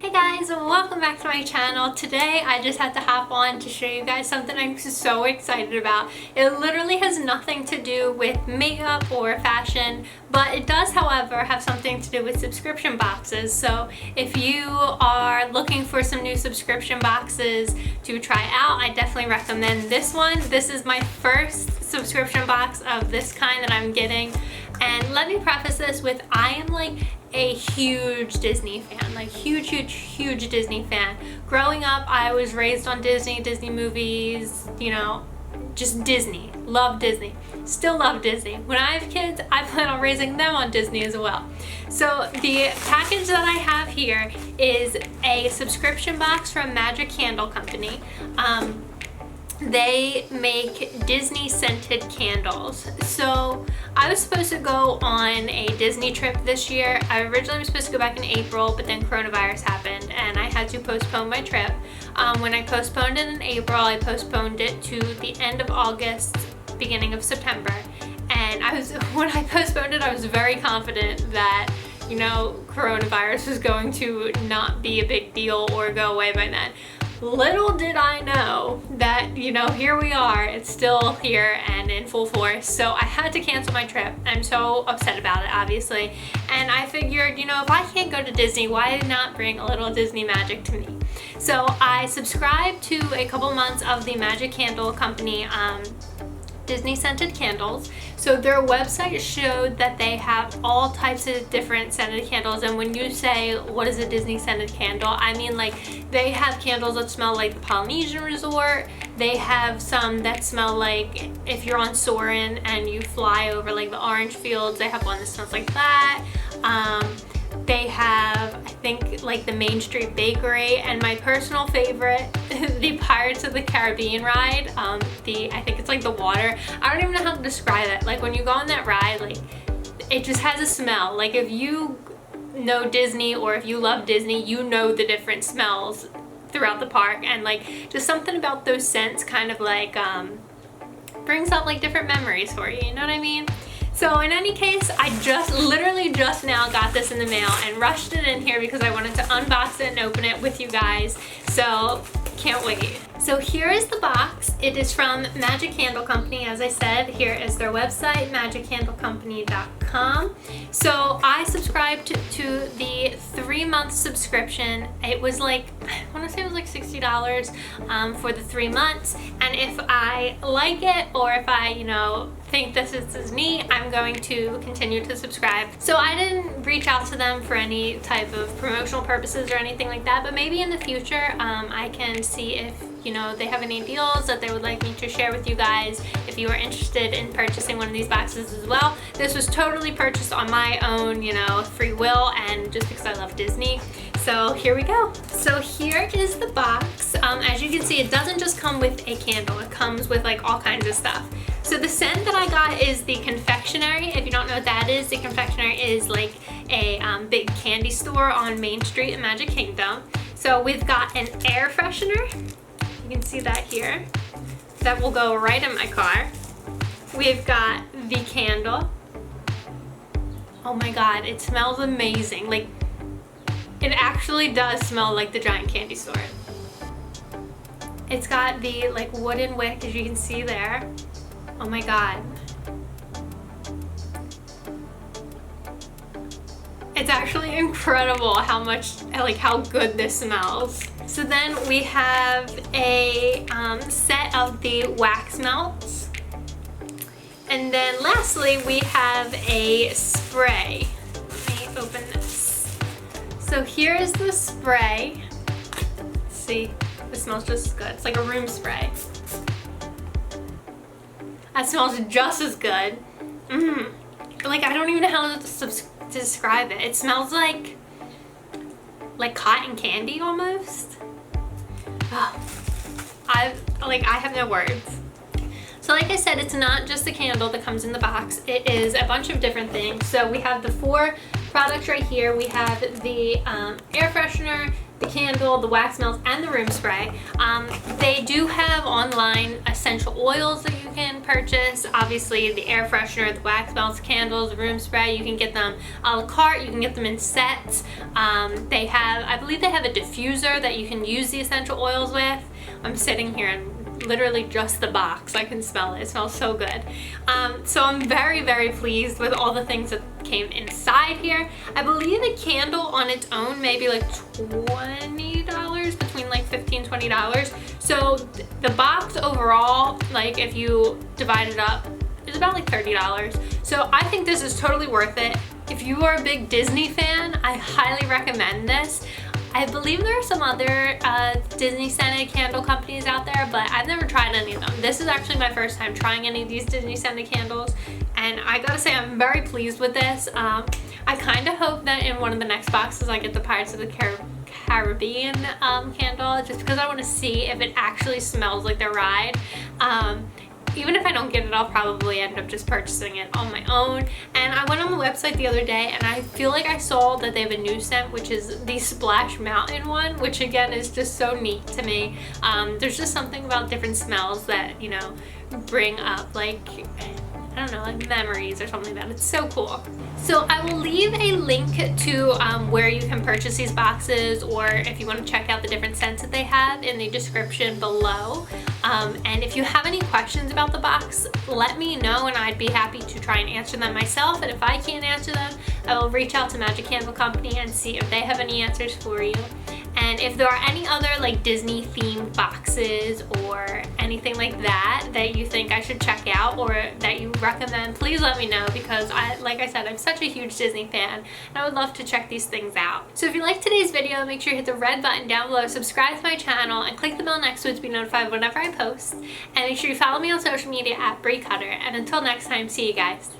Hey guys, welcome back to my channel. Today I just had to hop on to show you guys something I'm so excited about. It literally has nothing to do with makeup or fashion, but it does, however, have something to do with subscription boxes. So if you are looking for some new subscription boxes to try out, I definitely recommend this one. This is my first subscription box of this kind that I'm getting. And let me preface this with, I am like a huge Disney fan, like huge Disney fan. Growing up, I was raised on Disney movies, you know, just Disney. Love Disney. Still love Disney. When I have kids, I plan on raising them on Disney as well. So the package that I have here is a subscription box from Magic Candle Company. They make Disney scented candles. So I was supposed to go on a Disney trip this year. I originally was supposed to go back in April, but then coronavirus happened and I had to postpone my trip. When I postponed it in April, I postponed it to the end of August, beginning of September. And when I postponed it, I was very confident that, you know, coronavirus was going to not be a big deal or go away by then. Little did I know that, you know, here we are, it's still here and in full force. So I had to cancel my trip. I'm so upset about it, obviously. And I figured, you know, if I can't go to Disney, why not bring a little Disney magic to me? So I subscribed to a couple months of the Magic Candle Company Disney scented candles. So their website showed that they have all types of different scented candles, and when you say what is a Disney scented candle, I mean like they have candles that smell like the Polynesian Resort. They have some that smell like if you're on Soarin' and you fly over like the orange fields, they have one that smells like that. They have, I think, like the Main Street Bakery, and my personal favorite, the Pirates of the Caribbean ride. I think it's like the water. I don't even know how to describe it. Like when you go on that ride, like it just has a smell. Like if you know Disney or if you love Disney, you know the different smells throughout the park, and like just something about those scents kind of like brings up like different memories for you. You know what I mean? So in any case, I literally just now got this in the mail and rushed it in here because I wanted to unbox it and open it with you guys. So can't wait. So here is the box. It is from Magic Candle Company. As I said, here is their website, magiccandlecompany.com. So I subscribed to the 3-month subscription. It was like, I want to say it was like $60 for the 3 months. And if I like it, or if I, you know, think this is neat, I'm going to continue to subscribe. So I didn't reach out to them for any type of promotional purposes or anything like that, but maybe in the future I can see if, you know, they have any deals that they would like me to share with you guys if you are interested in purchasing one of these boxes as well. This was totally purchased on my own, you know, free will, and just because I love Disney. So here we go. So here is the box. As you can see, it doesn't just come with a candle, it comes with like all kinds of stuff. So the scent that I got is the confectionery. If you don't know what that is, the confectionery is like a big candy store on Main Street in Magic Kingdom. So we've got an air freshener. You can see that here. That will go right in my car. We've got the candle. Oh my God, it smells amazing. Like, it actually does smell like the giant candy store. It's got the like wooden wick, as you can see there. Oh my God. It's actually incredible how good this smells. So then we have a set of the wax melts. And then lastly, we have a spray. Let me open this. So here is the spray. Let's see, this smells just as good. It's like a room spray. That smells just as good. Like, I don't even know how to describe it. It smells like cotton candy almost. I have no words. So like I said, it's not just the candle that comes in the box. It is a bunch of different things. So we have the 4 products right here. We have the air freshener, the candle, the wax melts, and the room spray. They do have online essential oils that you can purchase. Obviously, the air freshener, the wax melts, candles, the room spray, you can get them a la carte, you can get them in sets. They have, I believe they have a diffuser that you can use the essential oils with. I'm sitting here and literally just the box, I can smell it. It smells so good. So I'm very, very pleased with all the things that came inside here. I believe a candle on its own may be like $20, between like $15, $20. So the box overall, like if you divide it up, is about like $30. So I think this is totally worth it. If you are a big Disney fan, I highly recommend this. I believe there are some other Disney scented candle companies out there, but I've never tried any of them. This is actually my first time trying any of these Disney scented candles, and I gotta say I'm very pleased with this. I kind of hope that in one of the next boxes I get the Pirates of the Caribbean candle, just because I want to see if it actually smells like the ride. Even if I don't get it, I'll probably end up just purchasing it on my own. And I went on the website the other day and I feel like I saw that they have a new scent, which is the Splash Mountain one, which again is just so neat to me. There's just something about different smells that, you know, bring up like, I don't know, like memories or something like that. It's so cool. So I will leave a link to where you can purchase these boxes, or if you want to check out the different scents that they have, in the description below. And if you have any questions about the box, let me know and I'd be happy to try and answer them myself. And if I can't answer them, I will reach out to Magic Candle Company and see if they have any answers for you. And if there are any other like Disney themed boxes or anything like that that you think I should check out or that you recommend, please let me know, because like I said, I'm such a huge Disney fan and I would love to check these things out. So if you liked today's video, make sure you hit the red button down below, subscribe to my channel, and click the bell next to it to be notified whenever I post. And make sure you follow me on social media at Brie Cutter. And until next time, see you guys.